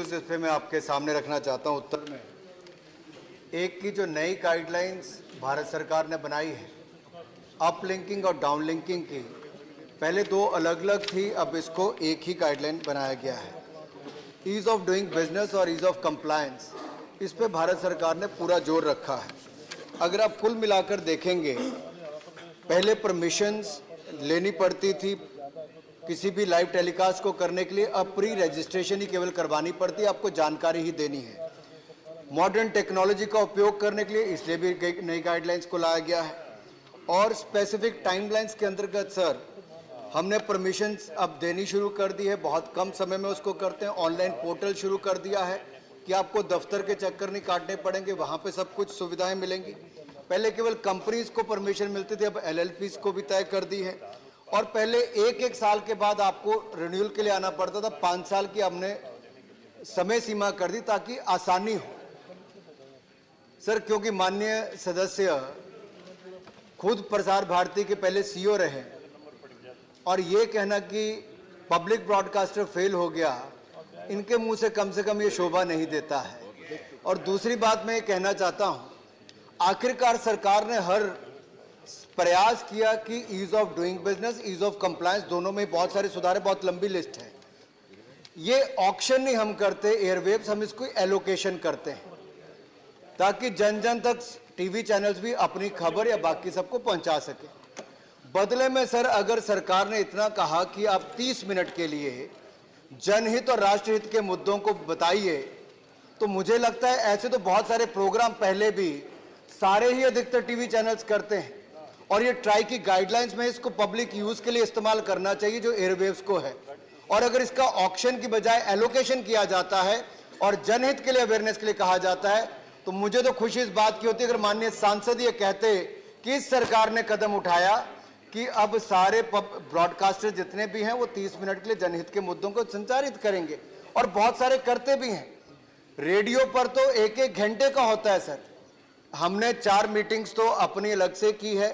Issues इस पे मैं आपके सामने रखना चाहता हूं उत्तर में। एक की जो नई गाइडलाइंस भारत सरकार ने बनाई है अपलिंकिंग और डाउनलिंकिंग की, पहले दो अलग अलग थी, अब इसको एक ही गाइडलाइन बनाया गया है। ईज ऑफ डूइंग बिजनेस और ईज ऑफ कंप्लायंस, इस पे भारत सरकार ने पूरा जोर रखा है। अगर आप कुल मिलाकर देखेंगे, पहले परमिशंस लेनी पड़ती थी किसी भी लाइव टेलीकास्ट को करने के लिए, अब प्री रजिस्ट्रेशन ही केवल करवानी पड़ती है, आपको जानकारी ही देनी है। मॉडर्न टेक्नोलॉजी का उपयोग करने के लिए इसलिए भी नई गाइडलाइंस को लाया गया है। और स्पेसिफिक टाइमलाइंस के अंतर्गत सर हमने परमिशंस अब देनी शुरू कर दी है, बहुत कम समय में उसको करते हैं। ऑनलाइन पोर्टल शुरू कर दिया है कि आपको दफ्तर के चक्कर नहीं काटने पड़ेंगे, वहाँ पे सब कुछ सुविधाएं मिलेंगी। पहले केवल कंपनीज को परमिशन मिलती थी, अब LLPs को भी तय कर दी है। और पहले एक साल के बाद आपको रिन्यूअल के लिए आना पड़ता था, 5 साल की हमने समय सीमा कर दी ताकि आसानी हो सर। क्योंकि माननीय सदस्य खुद प्रसार भारती के पहले CEO रहे और ये कहना कि पब्लिक ब्रॉडकास्टर फेल हो गया, इनके मुंह से कम ये शोभा नहीं देता है। और दूसरी बात मैं ये कहना चाहता हूं, आखिरकार सरकार ने हर प्रयास किया कि ease of doing business, ease of compliance, दोनों में बहुत सारे सुधार है, बहुत लंबी लिस्ट है। ये ऑक्शन नहीं हम करते एयरवेव्स, हम इसको एलोकेशन करते हैं ताकि जन जन तक टीवी चैनल्स भी अपनी खबर या बाकी सबको पहुंचा सके। बदले में सर अगर सरकार ने इतना कहा कि आप 30 मिनट के लिए जनहित और राष्ट्रहित के मुद्दों को बताइए, तो मुझे लगता है ऐसे तो बहुत सारे प्रोग्राम पहले भी सारे ही अधिकतर टीवी चैनल्स करते हैं और ये ट्राई की गाइडलाइंस में इसको पब्लिक यूज के लिए इस्तेमाल करना चाहिए जो एयरवेव्स को है। और अगर इसका ऑक्शन की बजाय एलोकेशन किया जाता है और जनहित के लिए अवेयरनेस के लिए कहा जाता है, तो मुझे तो खुशी इस बात की होती है अगर माननीय सांसद ये कहते कि इस सरकार ने कदम उठाया कि अब सारे ब्रॉडकास्टर जितने भी हैं वो 30 मिनट के लिए जनहित के मुद्दों को संचारित करेंगे, और बहुत सारे करते भी हैं। रेडियो पर तो 1-1 घंटे का होता है सर। हमने 4 मीटिंग्स तो अपनी अलग से की है,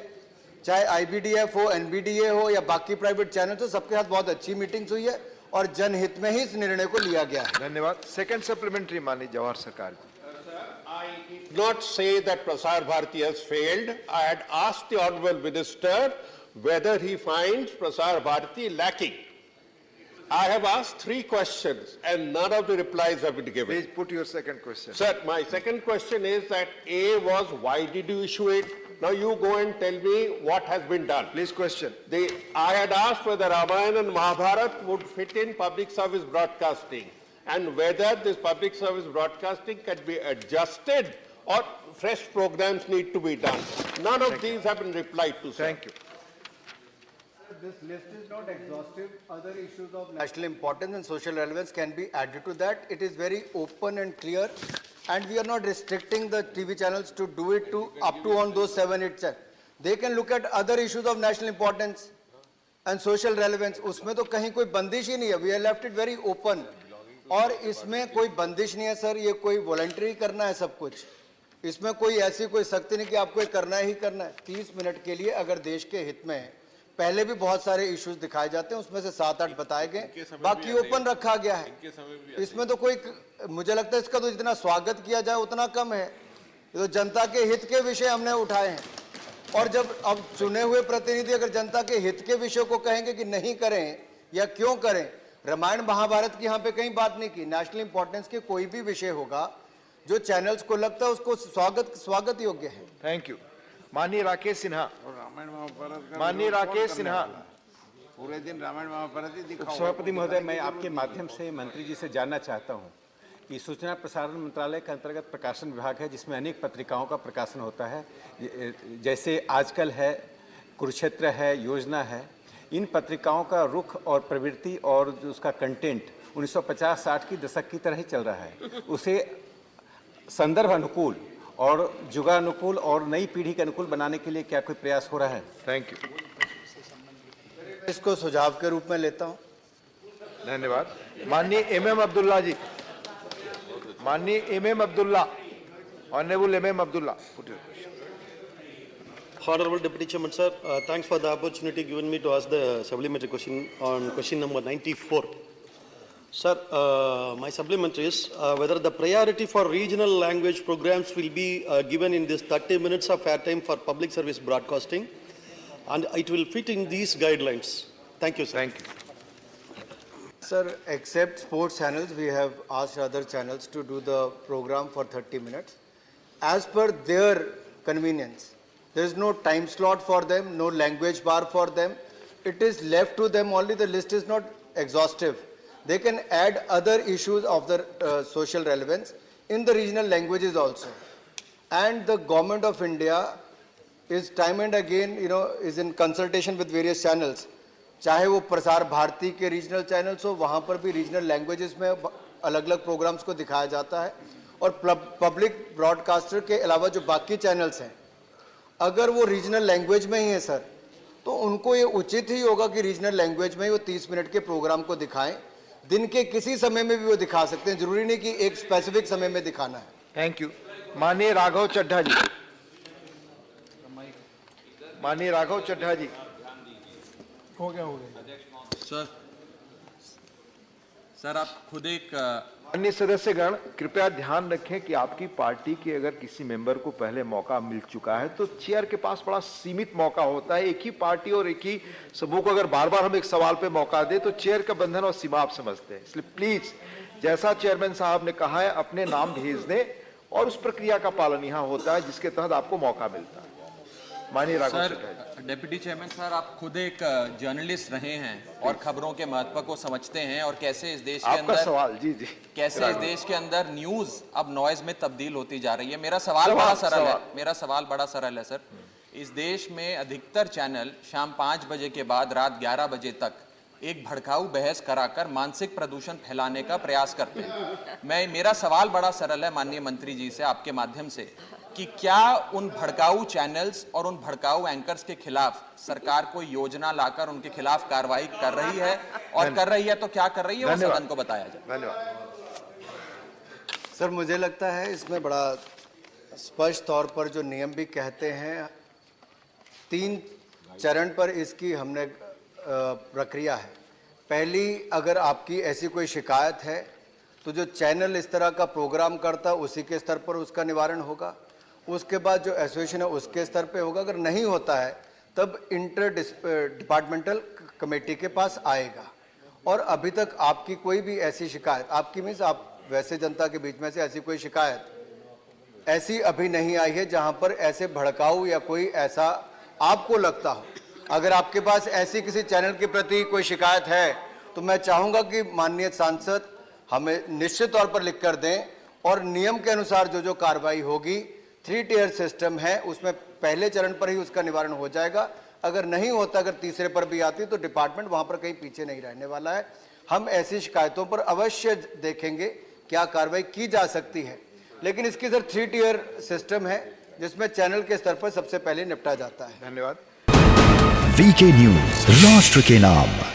चाहे IBDF हो, NBDA हो या बाकी प्राइवेट चैनल, तो सबके साथ बहुत अच्छी मीटिंग्स हुई है और जनहित में ही इस निर्णय को लिया गया है। धन्यवाद। सेकंड सप्लीमेंट्री माननीय जवाहर सरकार जी। I did not say that Prasar Bharati has failed. I had asked the Honorable Minister whether he finds Prasar Bharati lacking. I have asked 3 questions and none of the replies have been given. Please put your second question. Sir, my second question is that A was why did you issue it? Now you go and tell me what has been done. Please question. I had asked whether Ramayana and Mahabharata would fit in public service broadcasting and whether this public service broadcasting can be adjusted or fresh programs need to be done. None of these have been replied to, sir. Thank you. This list is not exhaustive. Other issues of national importance and social relevance can be added to that. It is very open and clear, and we are not restricting the TV channels to do it to up to on those 7-8 channels. They can look at other issues of national importance and social relevance. उसमें तो कहीं कोई बंदिश ही नहीं है. We have left it very open. और इसमें कोई बंदिश नहीं है सर, ये कोई वॉलंटरी करना है सब कुछ. इसमें कोई ऐसी कोई सख्ती नहीं कि आपको ये करना ही करना है. 30 मिनट के लिए अगर देश के हित में पहले भी बहुत सारे इश्यूज दिखाए जाते हैं, उसमें से 7-8 बताए गए, बाकी ओपन रखा गया है. इसमें तो कोई, मुझे लगता है इसका तो जितना स्वागत किया जाए उतना कम है. तो जनता के हित के विषय हमने उठाए हैं, और जब अब चुने हुए प्रतिनिधि अगर जनता के हित के विषय को कहेंगे कि नहीं करें या क्यों करें, रामायण महाभारत की यहाँ पे कहीं बात नहीं की. नेशनल इंपॉर्टेंस के कोई भी विषय होगा जो चैनल्स को लगता है उसको स्वागत योग्य है. Thank you. माननीय राकेश सिन्हा. माननीय राकेश सिन्हा. पूरे दिन रामायण महाभारत ही दिखाओ. सभापति महोदय, मैं आपके माध्यम से मंत्री जी से जानना चाहता हूं कि सूचना प्रसारण मंत्रालय के अंतर्गत प्रकाशन विभाग है जिसमें अनेक पत्रिकाओं का प्रकाशन होता है, जैसे आजकल है, कुरुक्षेत्र है, योजना है. इन पत्रिकाओं का रुख और प्रवृत्ति और जो उसका कंटेंट 1950-60 की दशक की तरह ही चल रहा है. उसे संदर्भ अनुकूल और जुगानुकूल और नई पीढ़ी के अनुकूल बनाने के लिए क्या कोई प्रयास हो रहा है? Thank you. इसको सुझाव के रूप में लेता हूं. धन्यवाद. माननीय MM अब्दुल्ला जी. माननीय MM Abdullah. Honourable MM Abdullah. Honorable Deputy Chairman, sir, thanks for the opportunity given me to ask the supplementary question on question number 94. Sir, my supplementary is whether the priority for regional language programs will be given in this 30 minutes of airtime for public service broadcasting, and it will fit in these guidelines. Thank you, sir. Thank you. Sir, except sports channels, we have asked other channels to do the program for 30 minutes as per their convenience. There is no time slot for them, no language bar for them. It is left to them only. The list is not exhaustive. They can add other issues of the social relevance in the regional languages also. And the government of India is time and again, is in consultation with various channels. चाहे वो प्रसार भारती के regional channels हो, वहाँ पर भी regional languages में अलग अलग प्रोग्राम्स को दिखाया जाता है, और पब्लिक ब्रॉडकास्टर के अलावा जो बाकी चैनल्स हैं, अगर वो रीजनल लैंग्वेज में ही है सर, तो उनको ये उचित ही होगा कि रीजनल लैंग्वेज में ही वो 30 मिनट के प्रोग्राम को दिखाएं. दिन के किसी समय में भी वो दिखा सकते हैं, जरूरी नहीं कि एक स्पेसिफिक समय में दिखाना है. Thank you. माननीय राघव चड्ढा जी. माननीय राघव चड्ढा जी. सर आप खुद एक अन्य सदस्यगण कृपया ध्यान रखें कि आपकी पार्टी के अगर किसी मेंबर को पहले मौका मिल चुका है तो चेयर के पास बड़ा सीमित मौका होता है. एक ही पार्टी और एक ही समूह को अगर बार बार हम एक सवाल पे मौका दे तो चेयर का बंधन और सीमा आप समझते हैं. इसलिए प्लीज जैसा चेयरमैन साहब ने कहा है अपने नाम भेज दें और उस प्रक्रिया का पालन यहाँ होता है जिसके तहत आपको मौका मिलता है. माननीय राघव सर, चड्ढा जी. डिप्टी चेयरमैन सर, आप खुद एक जर्नलिस्ट रहे हैं और खबरों के महत्व को समझते हैं और कैसे इस देश के आपका अंदर सवाल. जी जी. कैसे इस देश के अंदर न्यूज अब नॉइज में तब्दील होती जा रही है. मेरा सवाल बड़ा सरल है सर. इस देश में अधिकतर चैनल शाम 5 बजे के बाद रात 11 बजे तक एक भड़काऊ बहस कराकर मानसिक प्रदूषण फैलाने का प्रयास करते हैं. मेरा सवाल बड़ा सरल है माननीय मंत्री जी से आपके माध्यम से कि क्या उन भड़काऊ चैनल्स और उन भड़काऊ एंकर्स के खिलाफ सरकार कोई योजना लाकर उनके खिलाफ कार्रवाई कर रही है, और कर रही है तो क्या कर रही है, वो सदन को बताया जाए. धन्यवाद. सर, मुझे लगता है इसमें बड़ा स्पष्ट तौर पर जो नियम भी कहते हैं, 3 चरण पर इसकी हमने प्रक्रिया है. पहली, अगर आपकी ऐसी कोई शिकायत है तो जो चैनल इस तरह का प्रोग्राम करता उसी के स्तर पर उसका निवारण होगा. उसके बाद जो एसोसिएशन है उसके स्तर पे होगा. अगर नहीं होता है तब इंटर डिपार्टमेंटल कमेटी के पास आएगा. और अभी तक आपकी कोई भी ऐसी शिकायत, आपकी मीन्स आप वैसे जनता के बीच में से ऐसी कोई शिकायत ऐसी अभी नहीं आई है जहां पर ऐसे भड़काऊ या कोई ऐसा आपको लगता हो. अगर आपके पास ऐसी किसी चैनल के प्रति कोई शिकायत है तो मैं चाहूंगा कि माननीय सांसद हमें निश्चित तौर पर लिख कर दें, और नियम के अनुसार जो कार्रवाई होगी, 3 टियर सिस्टम है, उसमें पहले चरण पर ही उसका निवारण हो जाएगा. अगर नहीं होता, अगर तीसरे पर भी आती तो डिपार्टमेंट वहां पर कहीं पीछे नहीं रहने वाला है. हम ऐसी शिकायतों पर अवश्य देखेंगे क्या कार्रवाई की जा सकती है, लेकिन इसकी सर 3 टियर सिस्टम है जिसमें चैनल के स्तर पर सबसे पहले निपटा जाता है. धन्यवाद. वीके न्यूज, राष्ट्र के नाम.